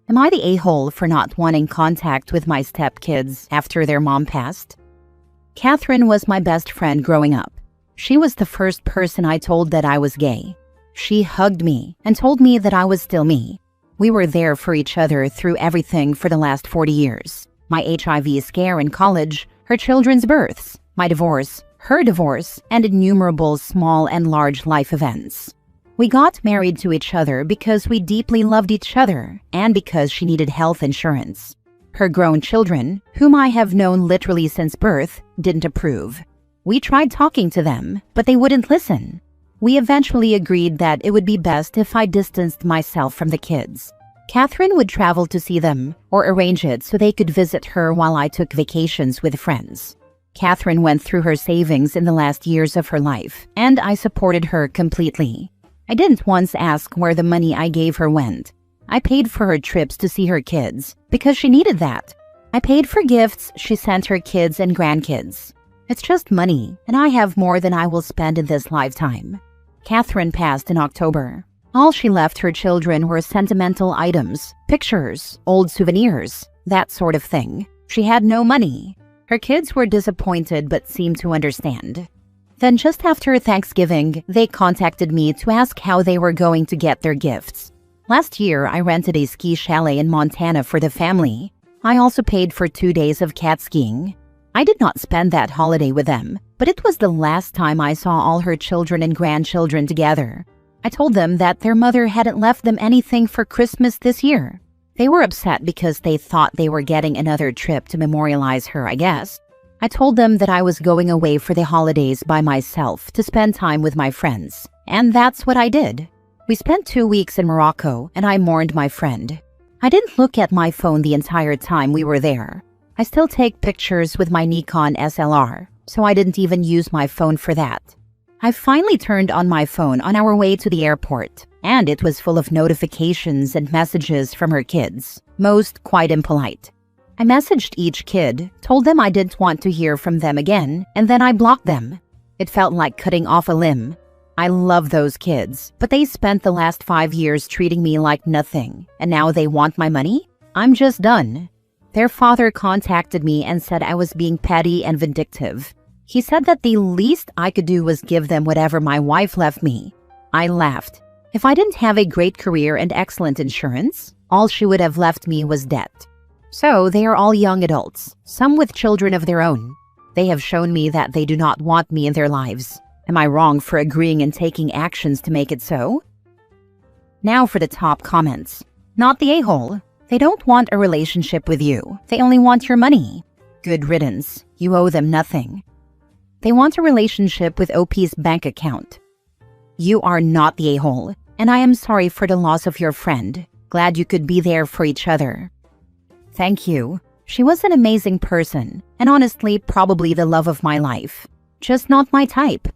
Am I the a-hole for not wanting contact with my stepkids after their mom passed? Catherine was my best friend growing up. She was the first person I told that I was gay. She hugged me and told me that I was still me. We were there for each other through everything for the last 40 years. My HIV scare in college, her children's births, my divorce, her divorce, and innumerable small and large life events. We got married to each other because we deeply loved each other and because she needed health insurance. Her grown children, whom I have known literally since birth, didn't approve. We tried talking to them, but they wouldn't listen. We eventually agreed that it would be best if I distanced myself from the kids. Catherine would travel to see them or arrange it so they could visit her while I took vacations with friends. Catherine went through her savings in the last years of her life, and I supported her completely. I didn't once ask where the money I gave her went. I paid for her trips to see her kids because she needed that. I paid for gifts she sent her kids and grandkids. It's just money, and I have more than I will spend in this lifetime. Catherine passed in October. All she left her children were sentimental items, pictures, old souvenirs, that sort of thing. She had no money. Her kids were disappointed but seemed to understand. Then just after Thanksgiving, they contacted me to ask how they were going to get their gifts. Last year, I rented a ski chalet in Montana for the family. I also paid for 2 days of cat skiing. I did not spend that holiday with them, but it was the last time I saw all her children and grandchildren together. I told them that their mother hadn't left them anything for Christmas this year. They were upset because they thought they were getting another trip to memorialize her, I guess. I told them that I was going away for the holidays by myself to spend time with my friends, and that's what I did. We spent 2 weeks in Morocco, and I mourned my friend. I didn't look at my phone the entire time we were there. I still take pictures with my Nikon SLR, so I didn't even use my phone for that. I finally turned on my phone on our way to the airport, and it was full of notifications and messages from her kids, most quite impolite. I messaged each kid, told them I didn't want to hear from them again, and then I blocked them. It felt like cutting off a limb. I love those kids, but they spent the last 5 years treating me like nothing, and now they want my money? I'm just done. Their father contacted me and said I was being petty and vindictive. He said that the least I could do was give them whatever my wife left me. I laughed. If I didn't have a great career and excellent insurance, all she would have left me was debt. So they are all young adults, some with children of their own. They have shown me that they do not want me in their lives. Am I wrong for agreeing and taking actions to make it so? Now for the top comments. Not the a-hole. They don't want a relationship with you. They only want your money. Good riddance. You owe them nothing. They want a relationship with OP's bank account. You are not the a-hole, and I am sorry for the loss of your friend. Glad you could be there for each other. Thank you. She was an amazing person, and honestly, probably the love of my life. Just not my type.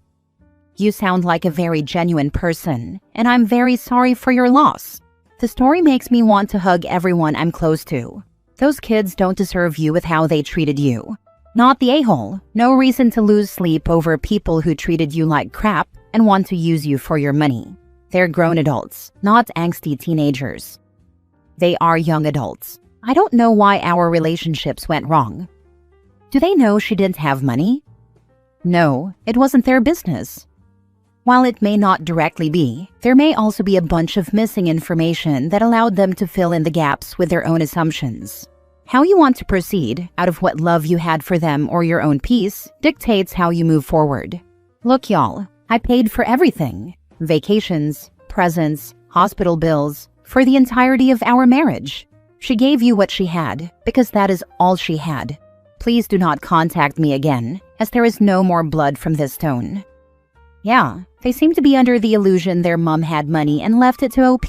You sound like a very genuine person, and I'm very sorry for your loss. The story makes me want to hug everyone I'm close to. Those kids don't deserve you with how they treated you. Not the a-hole. No reason to lose sleep over people who treated you like crap and want to use you for your money. They're grown adults, not angsty teenagers. They are young adults. I don't know why our relationships went wrong. Do they know she didn't have money? No, it wasn't their business. While it may not directly be, there may also be a bunch of missing information that allowed them to fill in the gaps with their own assumptions. How you want to proceed, out of what love you had for them or your own peace, dictates how you move forward. Look, y'all, I paid for everything. Vacations, presents, hospital bills, for the entirety of our marriage. She gave you what she had, because that is all she had. Please do not contact me again, as there is no more blood from this stone. Yeah, they seem to be under the illusion their mom had money and left it to OP.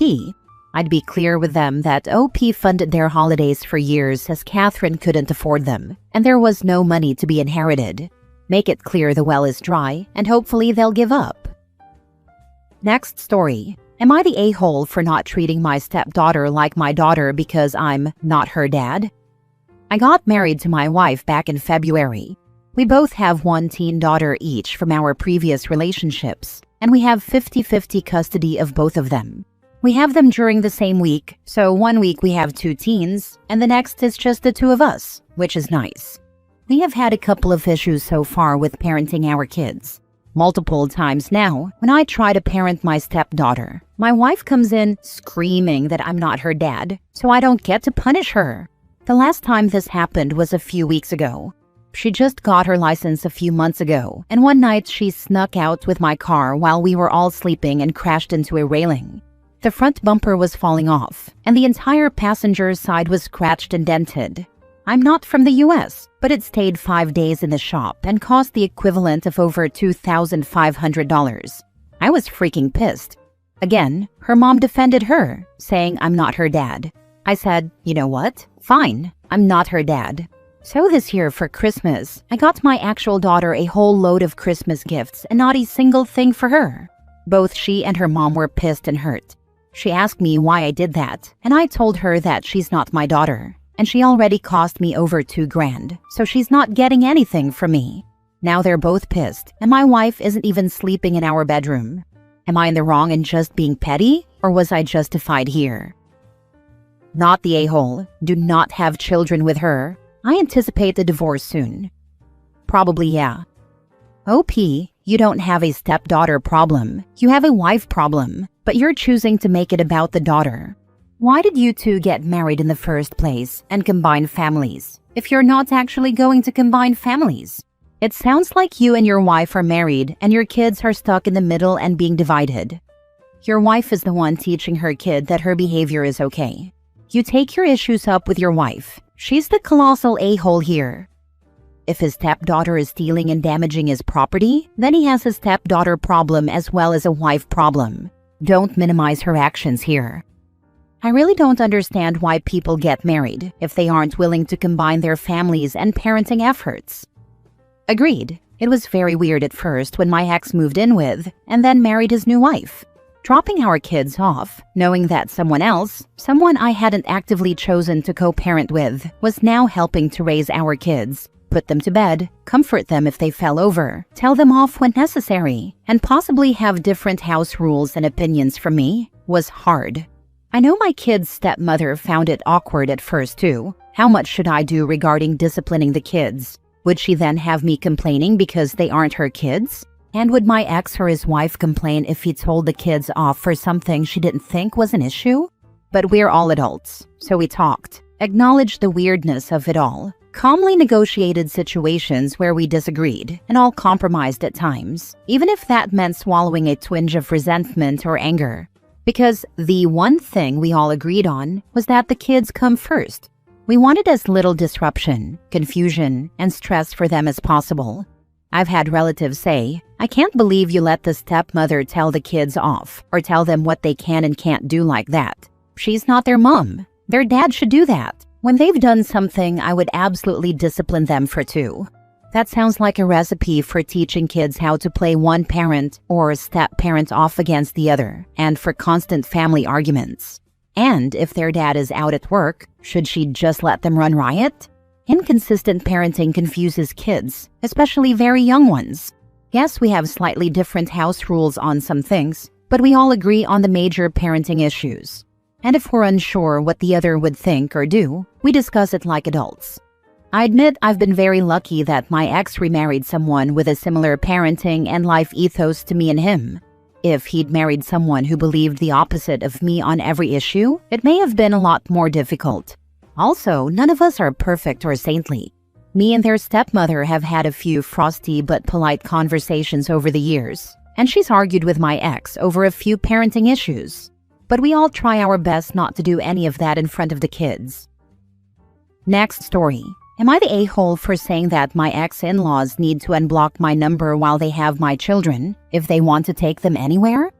I'd be clear with them that OP funded their holidays for years as Catherine couldn't afford them, and there was no money to be inherited. Make it clear the well is dry, and hopefully they'll give up. Next story. Am I the a-hole for not treating my stepdaughter like my daughter because I'm not her dad? I got married to my wife back in February. We both have one teen daughter each from our previous relationships, and we have 50-50 custody of both of them. We have them during the same week, so one week we have 2 teens, and the next is just the 2 of us, which is nice. We have had a couple of issues so far with parenting our kids. Multiple times now, when I try to parent my stepdaughter, my wife comes in screaming that I'm not her dad, so I don't get to punish her. The last time this happened was a few weeks ago. She just got her license a few months ago, and one night she snuck out with my car while we were all sleeping and crashed into a railing. The front bumper was falling off, and the entire passenger side was scratched and dented. I'm not from the US, but it stayed 5 days in the shop and cost the equivalent of over $2,500. I was freaking pissed. Again, her mom defended her, saying I'm not her dad. I said, you know what? Fine, I'm not her dad. So this year for Christmas, I got my actual daughter a whole load of Christmas gifts and not a single thing for her. Both she and her mom were pissed and hurt. She asked me why I did that, and I told her that she's not my daughter, and she already cost me over $2,000, so she's not getting anything from me. Now they're both pissed, and my wife isn't even sleeping in our bedroom. Am I in the wrong in just being petty, or was I justified here? Not the a-hole. Do not have children with her. I anticipate a divorce soon. Probably yeah. OP, you don't have a stepdaughter problem. You have a wife problem, but you're choosing to make it about the daughter. Why did you two get married in the first place and combine families, if you're not actually going to combine families? It sounds like you and your wife are married and your kids are stuck in the middle and being divided. Your wife is the one teaching her kid that her behavior is okay. You take your issues up with your wife. She's the colossal a-hole here. If his stepdaughter is stealing and damaging his property, then he has a stepdaughter problem as well as a wife problem. Don't minimize her actions here. I really don't understand why people get married if they aren't willing to combine their families and parenting efforts. Agreed. It was very weird at first when my ex moved in with and then married his new wife. Dropping our kids off, knowing that someone else, someone I hadn't actively chosen to co-parent with, was now helping to raise our kids, put them to bed, comfort them if they fell over, tell them off when necessary, and possibly have different house rules and opinions from me, was hard. I know my kid's stepmother found it awkward at first too. How much should I do regarding disciplining the kids? Would she then have me complaining because they aren't her kids? And would my ex or his wife complain if he told the kids off for something she didn't think was an issue? But we're all adults, so we talked, acknowledged the weirdness of it all, calmly negotiated situations where we disagreed, and all compromised at times, even if that meant swallowing a twinge of resentment or anger. Because the one thing we all agreed on was that the kids come first. We wanted as little disruption, confusion, and stress for them as possible. I've had relatives say, I can't believe you let the stepmother tell the kids off or tell them what they can and can't do like that. She's not their mom. Their dad should do that. When they've done something, I would absolutely discipline them for too. That sounds like a recipe for teaching kids how to play one parent or step-parent off against the other, and for constant family arguments. And if their dad is out at work, should she just let them run riot? Inconsistent parenting confuses kids, especially very young ones. Yes, we have slightly different house rules on some things, but we all agree on the major parenting issues. And if we're unsure what the other would think or do, we discuss it like adults. I admit I've been very lucky that my ex remarried someone with a similar parenting and life ethos to me and him. If he'd married someone who believed the opposite of me on every issue, it may have been a lot more difficult. Also, none of us are perfect or saintly. Me and their stepmother have had a few frosty but polite conversations over the years, and she's argued with my ex over a few parenting issues. But we all try our best not to do any of that in front of the kids. Next story. Am I the a-hole for saying that my ex-in-laws need to unblock my number while they have my children, if they want to take them anywhere?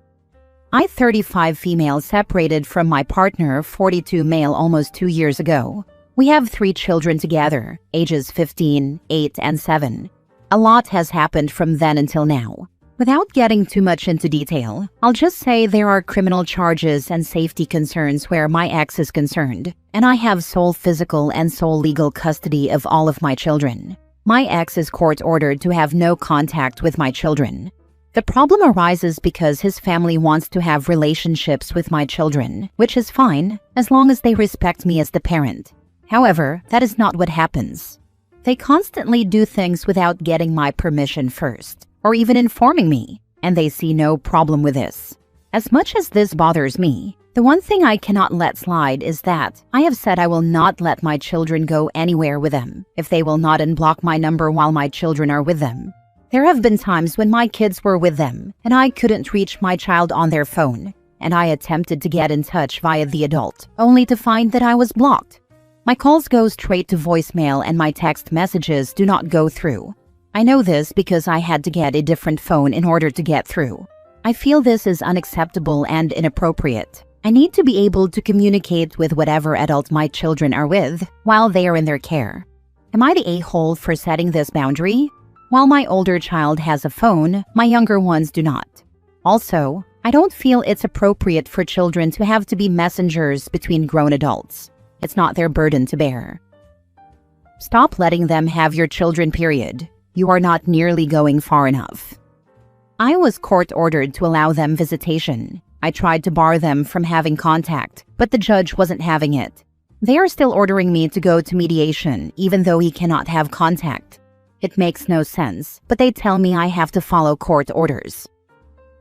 I, 35 female, separated from my partner, 42 male, almost 2 years ago. We have 3 children together, ages 15, 8, and 7. A lot has happened from then until now. Without getting too much into detail, I'll just say there are criminal charges and safety concerns where my ex is concerned, and I have sole physical and sole legal custody of all of my children. My ex is court-ordered to have no contact with my children. The problem arises because his family wants to have relationships with my children, which is fine as long as they respect me as the parent. However, that is not what happens. They constantly do things without getting my permission first, or even informing me, and they see no problem with this. As much as this bothers me, the one thing I cannot let slide is that I have said I will not let my children go anywhere with them if they will not unblock my number while my children are with them. There have been times when my kids were with them and I couldn't reach my child on their phone, and I attempted to get in touch via the adult, only to find that I was blocked. My calls go straight to voicemail and my text messages do not go through. I know this because I had to get a different phone in order to get through. I feel this is unacceptable and inappropriate. I need to be able to communicate with whatever adult my children are with while they are in their care. Am I the a-hole for setting this boundary? While my older child has a phone, my younger ones do not. Also, I don't feel it's appropriate for children to have to be messengers between grown adults. It's not their burden to bear. Stop letting them have your children, period. You are not nearly going far enough. I was court-ordered to allow them visitation. I tried to bar them from having contact, but the judge wasn't having it. They are still ordering me to go to mediation, even though he cannot have contact. It makes no sense, but they tell me I have to follow court orders.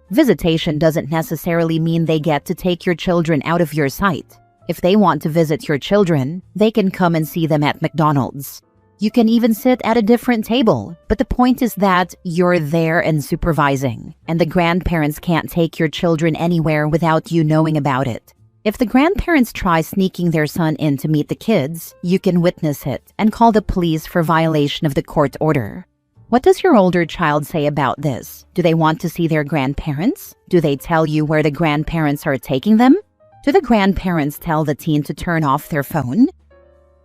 Visitation doesn't necessarily mean they get to take your children out of your sight. If they want to visit your children, they can come and see them at McDonald's. You can even sit at a different table, but the point is that you're there and supervising, and the grandparents can't take your children anywhere without you knowing about it. If the grandparents try sneaking their son in to meet the kids, you can witness it and call the police for violation of the court order. What does your older child say about this? Do they want to see their grandparents? Do they tell you where the grandparents are taking them? Do the grandparents tell the teen to turn off their phone?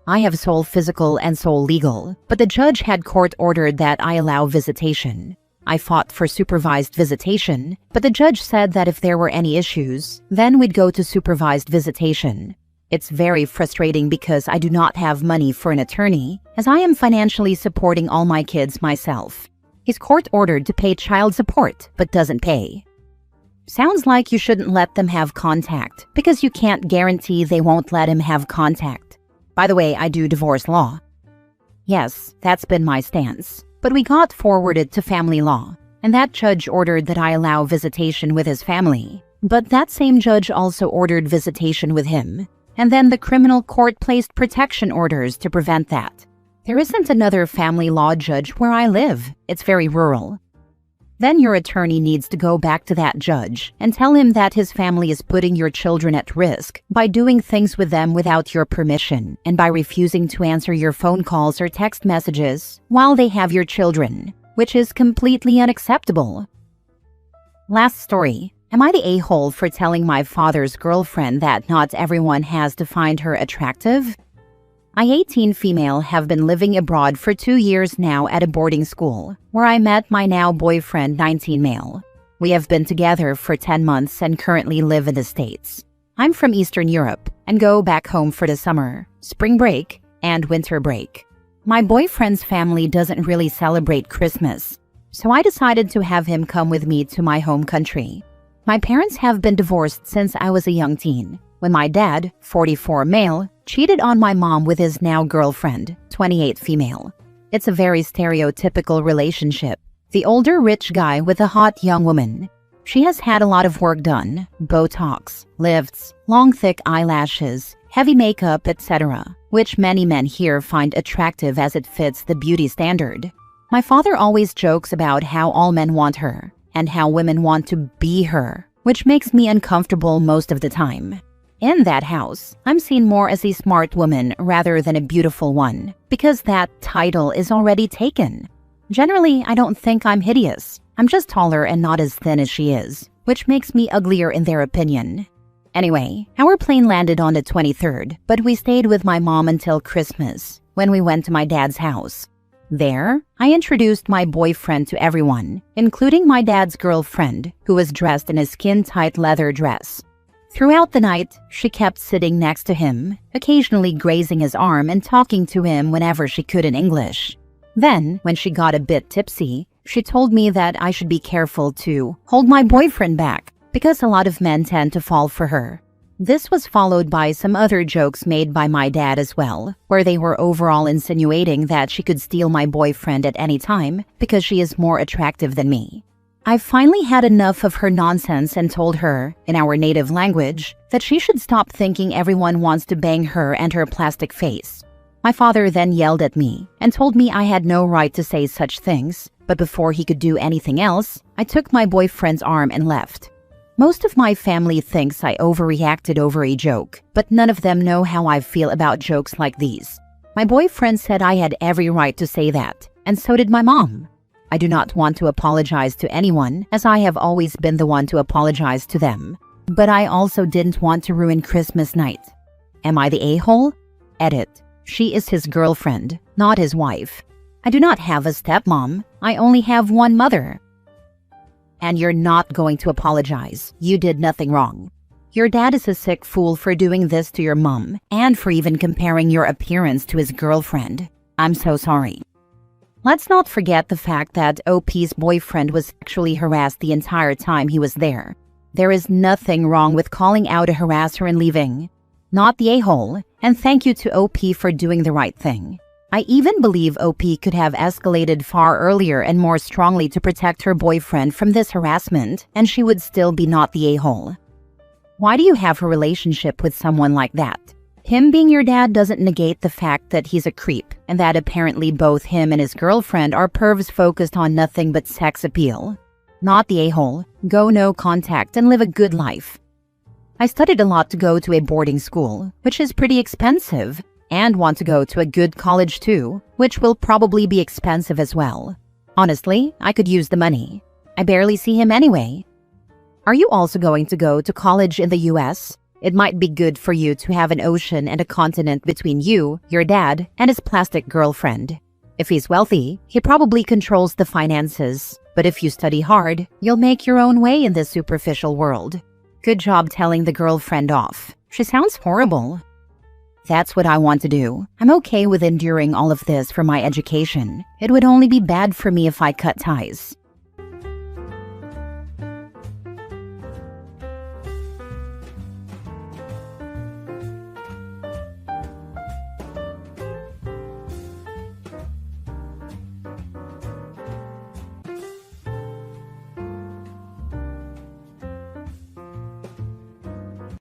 I have sole physical and sole legal, but the judge had court ordered that I allow visitation. I fought for supervised visitation, but the judge said that if there were any issues, then we'd go to supervised visitation. It's very frustrating because I do not have money for an attorney, as I am financially supporting all my kids myself. He's court-ordered to pay child support, but doesn't pay. Sounds like you shouldn't let them have contact, because you can't guarantee they won't let him have contact. By the way, I do divorce law. Yes, that's been my stance. But we got forwarded to family law, and that judge ordered that I allow visitation with his family. But that same judge also ordered visitation with him, and then the criminal court placed protection orders to prevent that. There isn't another family law judge where I live. It's very rural. Then your attorney needs to go back to that judge and tell him that his family is putting your children at risk by doing things with them without your permission and by refusing to answer your phone calls or text messages while they have your children, which is completely unacceptable. Last story. Am I the a-hole for telling my father's girlfriend that not everyone has to find her attractive? I, 18 female, have been living abroad for 2 years now at a boarding school, where I met my now boyfriend, 19 male. We have been together for 10 months and currently live in the States. I'm from Eastern Europe and go back home for the summer, spring break, and winter break. My boyfriend's family doesn't really celebrate Christmas, so I decided to have him come with me to my home country. My parents have been divorced since I was a young teen, when my dad, 44 male, cheated on my mom with his now girlfriend, 28 female. It's a very stereotypical relationship. The older rich guy with a hot young woman. She has had a lot of work done, Botox, lifts, long thick eyelashes, heavy makeup, etc., which many men here find attractive as it fits the beauty standard. My father always jokes about how all men want her, and how women want to be her, which makes me uncomfortable most of the time. In that house, I'm seen more as a smart woman rather than a beautiful one, because that title is already taken. Generally, I don't think I'm hideous. I'm just taller and not as thin as she is, which makes me uglier in their opinion. Anyway, our plane landed on the 23rd, but we stayed with my mom until Christmas, when we went to my dad's house. There, I introduced my boyfriend to everyone, including my dad's girlfriend, who was dressed in a skin-tight leather dress. Throughout the night, she kept sitting next to him, occasionally grazing his arm and talking to him whenever she could in English. Then, when she got a bit tipsy, She told me that I should be careful to hold my boyfriend back because a lot of men tend to fall for her. This was followed by some other jokes made by my dad as well, where they were overall insinuating that she could steal my boyfriend at any time because she is more attractive than me. I finally had enough of her nonsense and told her, in our native language, that she should stop thinking everyone wants to bang her and her plastic face. My father then yelled at me and told me I had no right to say such things, but before he could do anything else, I took my boyfriend's arm and left. Most of my family thinks I overreacted over a joke, but none of them know how I feel about jokes like these. My boyfriend said I had every right to say that, and so did my mom. I do not want to apologize to anyone, as I have always been the one to apologize to them. But I also didn't want to ruin Christmas night. Am I the a-hole? Edit. She is his girlfriend, not his wife. I do not have a stepmom. I only have one mother. And you're not going to apologize. You did nothing wrong. Your dad is a sick fool for doing this to your mom and for even comparing your appearance to his girlfriend. I'm so sorry. Let's not forget the fact that OP's boyfriend was sexually harassed the entire time he was there. There is nothing wrong with calling out a harasser and leaving. Not the a-hole, and thank you to OP for doing the right thing. I even believe OP could have escalated far earlier and more strongly to protect her boyfriend from this harassment, and she would still be not the a-hole. Why do you have a relationship with someone like that? Him being your dad doesn't negate the fact that he's a creep, and that apparently both him and his girlfriend are pervs focused on nothing but sex appeal. Not the a-hole. Go no contact and live a good life. I studied a lot to go to a boarding school, which is pretty expensive, and want to go to a good college too, which will probably be expensive as well. Honestly, I could use the money. I barely see him anyway. Are you also going to go to college in the US? It might be good for you to have an ocean and a continent between you, your dad, and his plastic girlfriend. If he's wealthy, he probably controls the finances. But if you study hard, you'll make your own way in this superficial world. Good job telling the girlfriend off. She sounds horrible. That's what I want to do. I'm okay with enduring all of this for my education. It would only be bad for me if I cut ties.